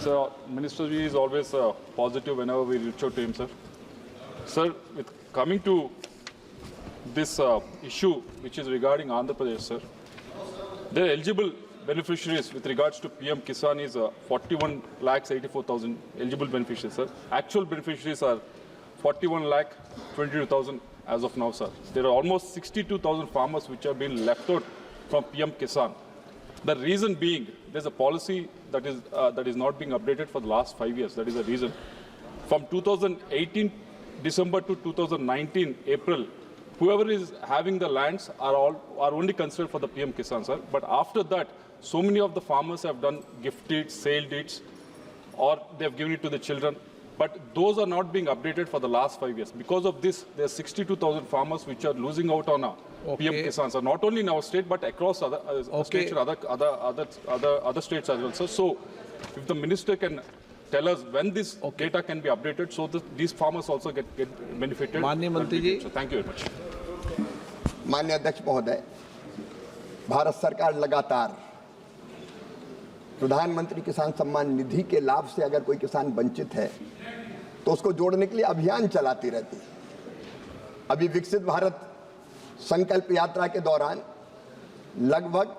So, Minister Ji is always positive whenever we reach out to him, sir. Sir, with coming to this issue, which is regarding Andhra Pradesh, sir, the eligible beneficiaries with regards to PM Kisan is 41 lakhs 84,000 eligible beneficiaries, sir. Actual beneficiaries are 41 lakh 22,000 as of now, sir. There are almost 62,000 farmers which have been left out from PM Kisan. The reason being, there's a policy that is not being updated for the last 5 years. That is the reason. From 2018 December to 2019 April, whoever is having the lands are only considered for the PM Kisan, sir. But after that, so many of the farmers have done gift deeds, sale deeds, or they have given it to the children. But those are not being updated for the last 5 years. Because of this, there are 62,000 farmers which are losing out on PM Kisan, sir. Not only in our state, but across other states and other states as well, sir. So, if the minister can tell us when this data can be updated, so that these farmers also get benefited. माननीय मंत्री जी, thank you very much. माननीय अध्यक्ष महोदय, भारत सरकार लगातार प्रधानमंत्री किसान सम्मान निधि के लाभ से अगर कोई किसान वंचित है तो उसको जोड़ने के लिए अभियान चलाती रहती है। अभी विकसित भारत संकल्प यात्रा के दौरान लगभग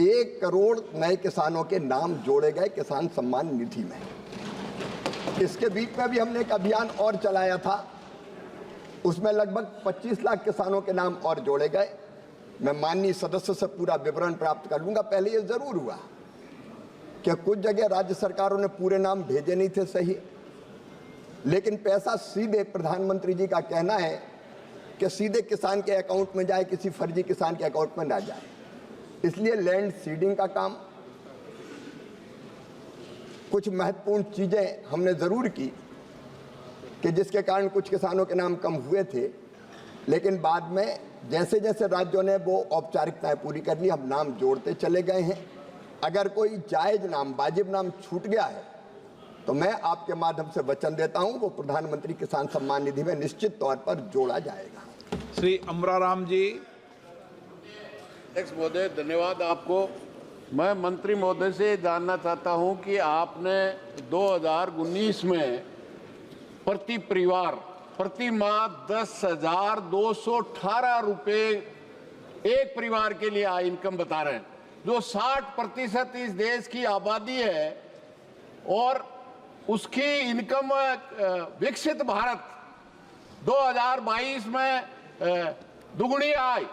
1 करोड़ नए किसानों के नाम जोड़े गए किसान सम्मान निधि में। इसके बीच में भी हमने एक अभियान और चलाया था, उसमें लगभग 25 लाख किसानों के नाम और जोड़े गए। मैं माननीय सदस्य से पूरा विवरण प्राप्त कर लूंगा। पहले ये जरूर हुआ कि कुछ जगह राज्य सरकारों ने पूरे नाम भेजे नहीं थे सही, लेकिन पैसा सीधे प्रधानमंत्री जी का कहना है कि सीधे किसान के अकाउंट में जाए, किसी फर्जी किसान के अकाउंट में ना जाए। इसलिए लैंड सीडिंग का काम, कुछ महत्वपूर्ण चीजें हमने जरूर की कि जिसके कारण कुछ किसानों के नाम कम हुए थे, लेकिन बाद में जैसे जैसे राज्यों ने वो औपचारिकताएं पूरी कर ली, हम नाम जोड़ते चले गए हैं। अगर कोई जायज नाम, वाजिब नाम छूट गया है तो मैं आपके माध्यम से वचन देता हूं वो प्रधानमंत्री किसान सम्मान निधि में निश्चित तौर पर जोड़ा जाएगा। श्री अमराराम जी। अध्यक्ष महोदय, धन्यवाद आपको। मैं मंत्री महोदय से जानना चाहता हूं कि आपने 2019 में प्रति परिवार प्रति माह 10,218 रुपये एक परिवार के लिए इनकम बता रहे हैं, जो 60% इस देश की आबादी है, और उसकी इनकम विकसित भारत 2022 में दुगुनी आई।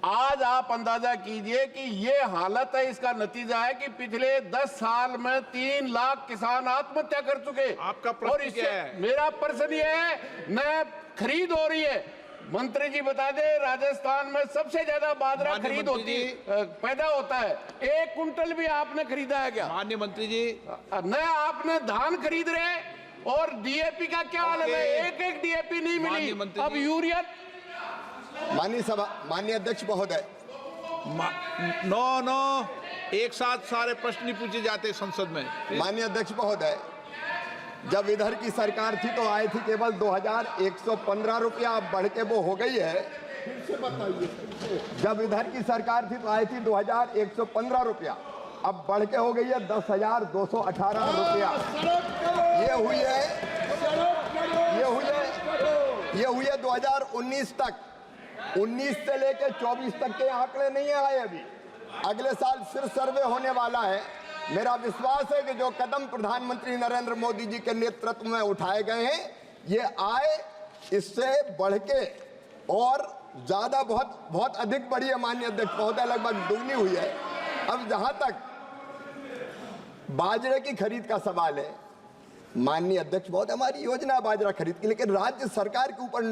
आज आप अंदाजा कीजिए कि ये हालत है। इसका नतीजा है कि पिछले 10 साल में 3 लाख किसान आत्महत्या कर चुके। आपका प्रश्न क्या है? मेरा प्रश्न ये है, न खरीद हो रही है। मंत्री जी बता दे, राजस्थान में सबसे ज्यादा बाजरा खरीद होती पैदा होता है। 1 कुंटल भी आपने खरीदा है क्या? माननीय मंत्री जी, न आपने धान खरीद रहे, और डीएपी का क्या हाल है? एक डीएपी नहीं मिली, अब यूरिया। माननीय अध्यक्ष महोदय, नो एक साथ सारे प्रश्न नहीं पूछे जाते संसद में। माननीय अध्यक्ष महोदय, जब इधर की सरकार थी तो आई थी केवल 2,115 रुपया, अब बढ़ के वो हो गई है। जब इधर की सरकार थी तो आई थी 2,115 रुपया, अब बढ़ के हो गई है 10,218 रुपया। ये हुई है 2019 तक। 19 से लेकर 24 तक के आंकड़े नहीं आए अभी। अगले साल फिर सर्वे होने वाला है। मेरा विश्वास है कि जो कदम प्रधानमंत्री नरेंद्र मोदी जी के नेतृत्व में उठाए गए हैं, ये आए इससे बढ़ के और ज्यादा बहुत अधिक बढ़ी है। माननीय अध्यक्ष महोदय, लगभग दुगनी हुई है। अब जहां तक बाजरे की खरीद का सवाल है, माननीय अध्यक्ष महोदय, हमारी योजना बाजरा खरीद की, लेकिन राज्य सरकार के ऊपर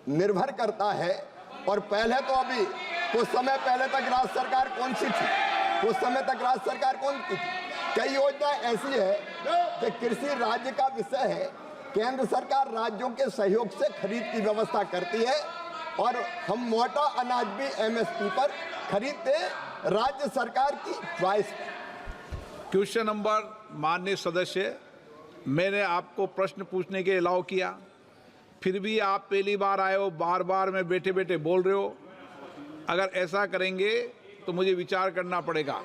निर्भर करता है। और पहले तो अभी कुछ समय पहले तक राज्य सरकार कौन सी थी? कुछ समय तक राज्य सरकार कौन सी थी? कई योजना ऐसी है कि कृषि राज्य का विषय है, केंद्र सरकार राज्यों के सहयोग से खरीद की व्यवस्था करती है, और हम मोटा अनाज भी एमएसपी पर खरीदते राज्य सरकार की च्वाइस। क्वेश्चन नंबर, माननीय सदस्य, मैंने आपको प्रश्न पूछने के अलाउ किया, फिर भी आप पहली बार आए हो, बार बार में बैठे बैठे बोल रहे हो। अगर ऐसा करेंगे तो मुझे विचार करना पड़ेगा।